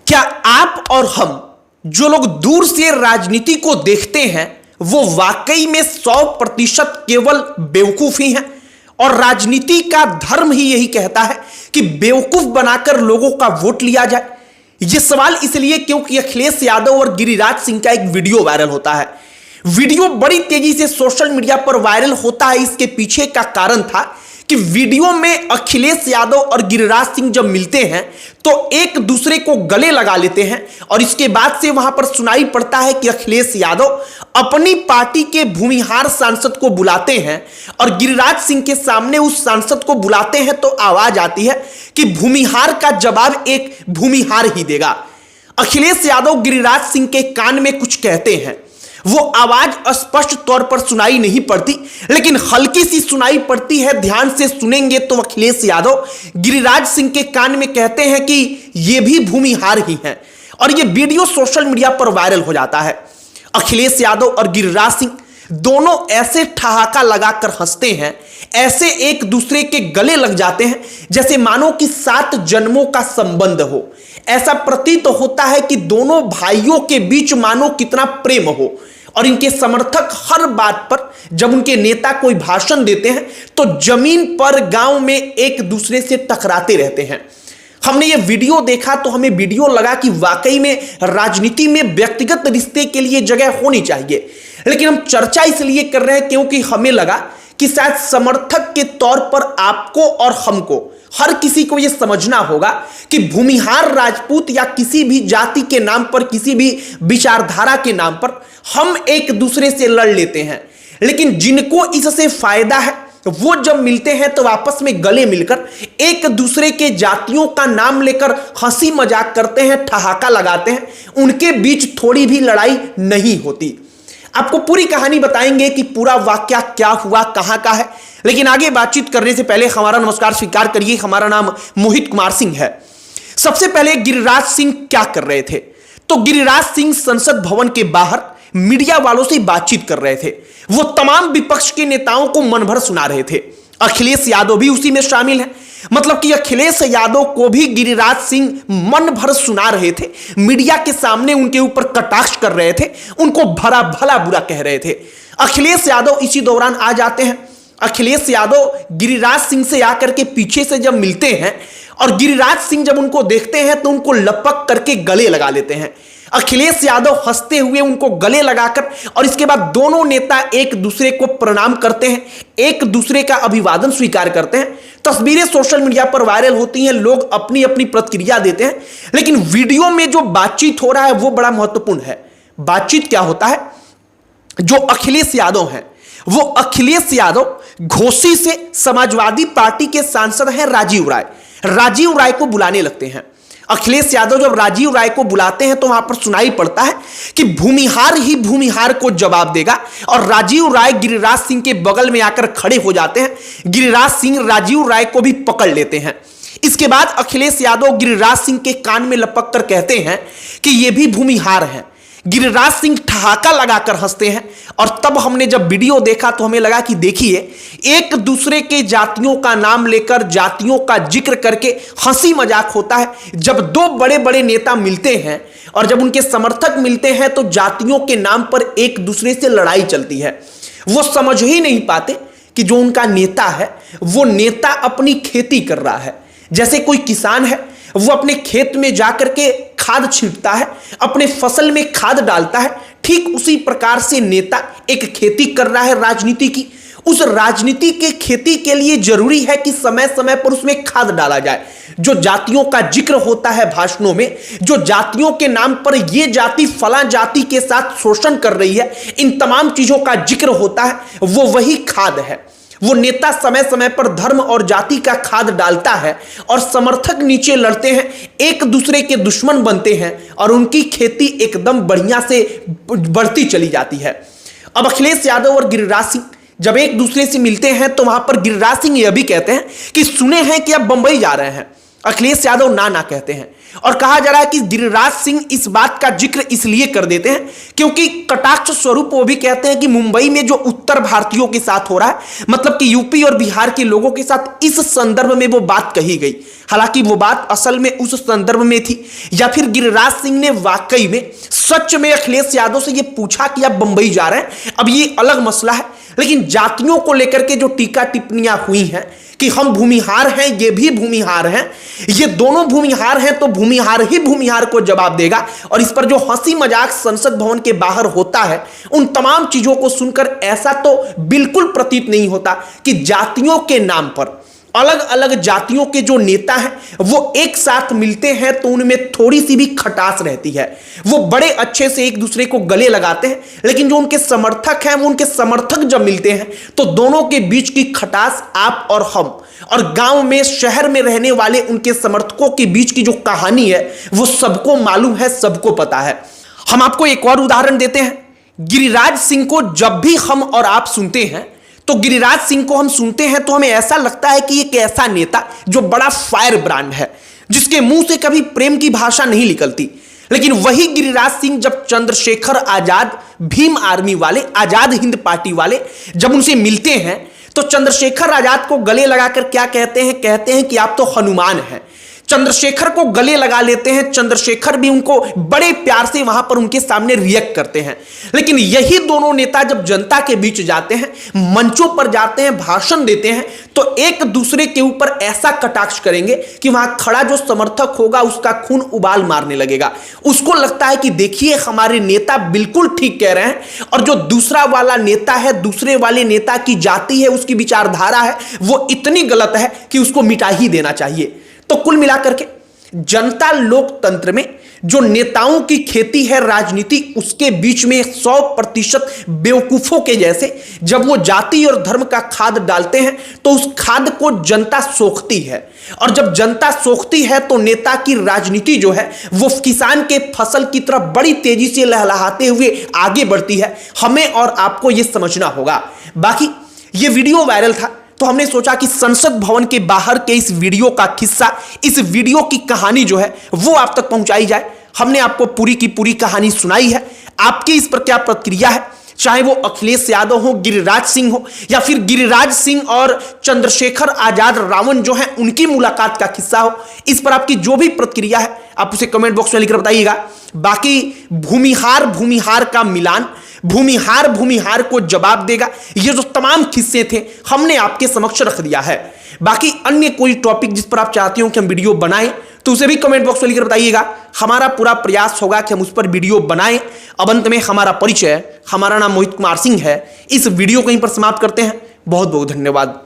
क्या आप और हम जो लोग दूर से राजनीति को देखते हैं वो वाकई में 100% केवल बेवकूफ ही हैं? और राजनीति का धर्म ही यही कहता है कि बेवकूफ बनाकर लोगों का वोट लिया जाए। यह सवाल इसलिए क्योंकि अखिलेश यादव और गिरिराज सिंह का एक वीडियो वायरल होता है। वीडियो बड़ी तेजी से सोशल मीडिया पर वायरल होता है। इसके पीछे का कारण था कि वीडियो में अखिलेश यादव और गिरिराज सिंह जब मिलते हैं तो एक दूसरे को गले लगा लेते हैं और इसके बाद से वहां पर सुनाई पड़ता है कि अखिलेश यादव अपनी पार्टी के भूमिहार सांसद को बुलाते हैं और गिरिराज सिंह के सामने उस सांसद को बुलाते हैं तो आवाज आती है कि भूमिहार का जवाब एक भूमिहार ही देगा। अखिलेश यादव गिरिराज सिंह के कान में कुछ कहते हैं, वो आवाज स्पष्ट तौर पर सुनाई नहीं पड़ती लेकिन हल्की सी सुनाई पड़ती है। ध्यान से सुनेंगे तो अखिलेश यादव गिरिराज सिंह के कान में कहते हैं कि ये भी भूमिहार ही हैं और ये वीडियो सोशल मीडिया पर वायरल हो जाता है। अखिलेश यादव और गिरिराज सिंह दोनों ऐसे ठहाका लगाकर हंसते हैं, ऐसे एक दूसरे के गले लग जाते हैं जैसे मानो कि 7 जन्मों का संबंध हो। ऐसा प्रतीत होता है कि दोनों भाइयों के बीच मानो कितना प्रेम हो और इनके समर्थक हर बात पर जब उनके नेता कोई भाषण देते हैं तो जमीन पर गांव में एक दूसरे से टकराते रहते हैं। हमने ये वीडियो देखा तो हमें वीडियो लगा कि वाकई में राजनीति में व्यक्तिगत रिश्ते के लिए जगह होनी चाहिए, लेकिन हम चर्चा इसलिए कर रहे हैं क्योंकि हमें लगा कि शायद समर्थक के तौर पर आपको और हमको हर किसी को यह समझना होगा कि भूमिहार राजपूत या किसी भी जाति के नाम पर, किसी भी विचारधारा के नाम पर हम एक दूसरे से लड़ लेते हैं, लेकिन जिनको इससे फायदा है वो जब मिलते हैं तो आपस में गले मिलकर एक दूसरे के जातियों का नाम लेकर हंसी मजाक करते हैं, ठहाका लगाते हैं। उनके बीच थोड़ी भी लड़ाई नहीं होती। आपको पूरी कहानी बताएंगे कि पूरा वाकया क्या हुआ, कहां का है, लेकिन आगे बातचीत करने से पहले हमारा नमस्कार स्वीकार करिए। हमारा नाम मोहित कुमार सिंह है। सबसे पहले गिरिराज सिंह क्या कर रहे थे? तो गिरिराज सिंह संसद भवन के बाहर मीडिया वालों से बातचीत कर रहे थे। वो तमाम विपक्ष के नेताओं को मन भर सुना रहे थे। अखिलेश यादव भी उसी में शामिल है। मतलब कि अखिलेश यादव को भी गिरिराज सिंह मन भर सुना रहे थे, मीडिया के सामने उनके ऊपर कटाक्ष कर रहे थे, उनको भला भला बुरा कह रहे थे। अखिलेश यादव इसी दौरान आ जाते हैं। अखिलेश यादव गिरिराज सिंह से आकर के पीछे से जब मिलते हैं और गिरिराज सिंह जब उनको देखते हैं तो उनको लपक करके गले लगा लेते हैं। अखिलेश यादव हंसते हुए उनको गले लगाकर और इसके बाद दोनों नेता एक दूसरे को प्रणाम करते हैं, एक दूसरे का अभिवादन स्वीकार करते हैं। तस्वीरें सोशल मीडिया पर वायरल होती हैं, लोग अपनी अपनी प्रतिक्रिया देते हैं, लेकिन वीडियो में जो बातचीत हो रहा है वो बड़ा महत्वपूर्ण है। बातचीत क्या होता है? जो अखिलेश यादव हैं वो अखिलेश यादव घोसी से समाजवादी पार्टी के सांसद हैं राजीव राय को बुलाने लगते हैं। अखिलेश यादव जब राजीव राय को बुलाते हैं तो वहां पर सुनाई पड़ता है कि भूमिहार ही भूमिहार को जवाब देगा और राजीव राय गिरिराज सिंह के बगल में आकर खड़े हो जाते हैं। गिरिराज सिंह राजीव राय को भी पकड़ लेते हैं। इसके बाद अखिलेश यादव गिरिराज सिंह के कान में लपक कर कहते हैं कि ये भी भूमिहार हैं। गिरिराज सिंह ठहाका लगाकर हंसते हैं और तब हमने जब वीडियो देखा तो हमें लगा कि देखिए, एक दूसरे के जातियों का नाम लेकर, जातियों का जिक्र करके हंसी मजाक होता है। जब दो बड़े बड़े नेता मिलते हैं और जब उनके समर्थक मिलते हैं तो जातियों के नाम पर एक दूसरे से लड़ाई चलती है। वो समझ ही नहीं पाते कि जो उनका नेता है वो नेता अपनी खेती कर रहा है। जैसे कोई किसान है, वो अपने खेत में जाकर के खाद छींटता है, अपने फसल में खाद डालता है, ठीक उसी प्रकार से नेता एक खेती कर रहा है राजनीति की। उस राजनीति के खेती के लिए जरूरी है कि समय समय पर उसमें खाद डाला जाए। जो जातियों का जिक्र होता है भाषणों में, जो जातियों के नाम पर ये जाति फला जाति के साथ शोषण कर रही है, इन तमाम चीजों का जिक्र होता है, वो वही खाद है। वो नेता समय समय पर धर्म और जाति का खाद डालता है और समर्थक नीचे लड़ते हैं, एक दूसरे के दुश्मन बनते हैं और उनकी खेती एकदम बढ़िया से बढ़ती चली जाती है। अब अखिलेश यादव और गिरिराज सिंह जब एक दूसरे से मिलते हैं तो वहां पर गिरिराज सिंह यह भी कहते हैं कि सुने हैं कि अब बंबई जा रहे हैं। अखिलेश यादव ना कहते हैं। और कहा जा रहा है कि गिरिराज सिंह इस बात का जिक्र इसलिए कर देते हैं क्योंकि कटाक्ष स्वरूप वो भी कहते हैं कि मुंबई में जो उत्तर भारतीयों के साथ हो रहा है, मतलब कि यूपी और बिहार के लोगों के साथ, इस संदर्भ में वो बात कही गई। हालांकि वो बात असल में उस संदर्भ में थी, या फिर गिरिराज सिंह ने वाकई में सच में अखिलेश यादव से ये पूछा कि आप बंबई जा रहे हैं, अब ये अलग मसला है। लेकिन जातियों को लेकर के जो टीका टिप्पणियां हुई हैं कि हम भूमिहार हैं, ये भी भूमिहार हैं, ये दोनों भूमिहार हैं, तो भूमिहार ही भूमिहार को जवाब देगा। और इस पर जो हंसी मजाक संसद भवन के बाहर होता है, उन तमाम चीजों को सुनकर ऐसा तो बिल्कुल प्रतीत नहीं होता कि जातियों के नाम पर अलग अलग जातियों के जो नेता हैं वो एक साथ मिलते हैं तो उनमें थोड़ी सी भी खटास रहती है। वो बड़े अच्छे से एक दूसरे को गले लगाते हैं, लेकिन जो उनके समर्थक हैं, वो उनके समर्थक जब मिलते हैं तो दोनों के बीच की खटास आप और हम और गांव में, शहर में रहने वाले उनके समर्थकों के बीच की जो कहानी है वो सबको मालूम है, सबको पता है। हम आपको एक और उदाहरण देते हैं। गिरिराज सिंह को जब भी हम और आप सुनते हैं तो गिरिराज सिंह को हम सुनते हैं तो हमें ऐसा लगता है कि एक ऐसा नेता जो बड़ा फायर ब्रांड है, जिसके मुंह से कभी प्रेम की भाषा नहीं निकलती। लेकिन वही गिरिराज सिंह जब चंद्रशेखर आजाद, भीम आर्मी वाले, आजाद हिंद पार्टी वाले जब उनसे मिलते हैं तो चंद्रशेखर आजाद को गले लगाकर क्या कहते हैं? कहते हैं कि आप तो हनुमान हैं। चंद्रशेखर को गले लगा लेते हैं, चंद्रशेखर भी उनको बड़े प्यार से वहां पर उनके सामने रिएक्ट करते हैं। लेकिन यही दोनों नेता जब जनता के बीच जाते हैं, मंचों पर जाते हैं, भाषण देते हैं, तो एक दूसरे के ऊपर ऐसा कटाक्ष करेंगे कि वहां खड़ा जो समर्थक होगा उसका खून उबाल मारने लगेगा। उसको लगता है कि देखिए हमारे नेता बिल्कुल ठीक कह रहे हैं, और जो दूसरा वाला नेता है, दूसरे वाले नेता की जाति है, उसकी विचारधारा है, वो इतनी गलत है कि उसको मिटा ही देना चाहिए। तो कुल मिलाकर के जनता लोकतंत्र में जो नेताओं की खेती है राजनीति, उसके बीच में 100% बेवकूफों के जैसे जब वो जाति और धर्म का खाद डालते हैं तो उस खाद को जनता सोखती है, और जब जनता सोखती है तो नेता की राजनीति जो है वो किसान के फसल की तरफ बड़ी तेजी से लहलहाते हुए आगे बढ़ती है। हमें और आपको यह समझना होगा। बाकी ये वीडियो वायरल था तो हमने सोचा कि संसद भवन के बाहर के इस वीडियो का किस्सा, इस वीडियो की कहानी जो है वो आप तक पहुंचाई जाए। हमने आपको पूरी की पूरी कहानी सुनाई है। आपकी इस पर क्या प्रतिक्रिया है? चाहे वो अखिलेश यादव हो, गिरिराज सिंह हो, या फिर गिरिराज सिंह और चंद्रशेखर आजाद रावण जो है उनकी मुलाकात का किस्सा हो, इस पर आपकी जो भी प्रतिक्रिया है आप उसे कमेंट बॉक्स में लिखकर बताइएगा। बाकी भूमिहार भूमिहार का मिलान, भूमिहार भूमिहार को जवाब देगा, ये जो तमाम किस्से थे हमने आपके समक्ष रख दिया है। बाकी अन्य कोई टॉपिक जिस पर आप चाहते हो कि हम वीडियो बनाएं तो उसे भी कमेंट बॉक्स में लिखकर बताइएगा। हमारा पूरा प्रयास होगा कि हम उस पर वीडियो बनाएं। अब अंत में हमारा परिचय, हमारा नाम मोहित कुमार सिंह है। इस वीडियो को यहीं पर समाप्त करते हैं। बहुत बहुत धन्यवाद।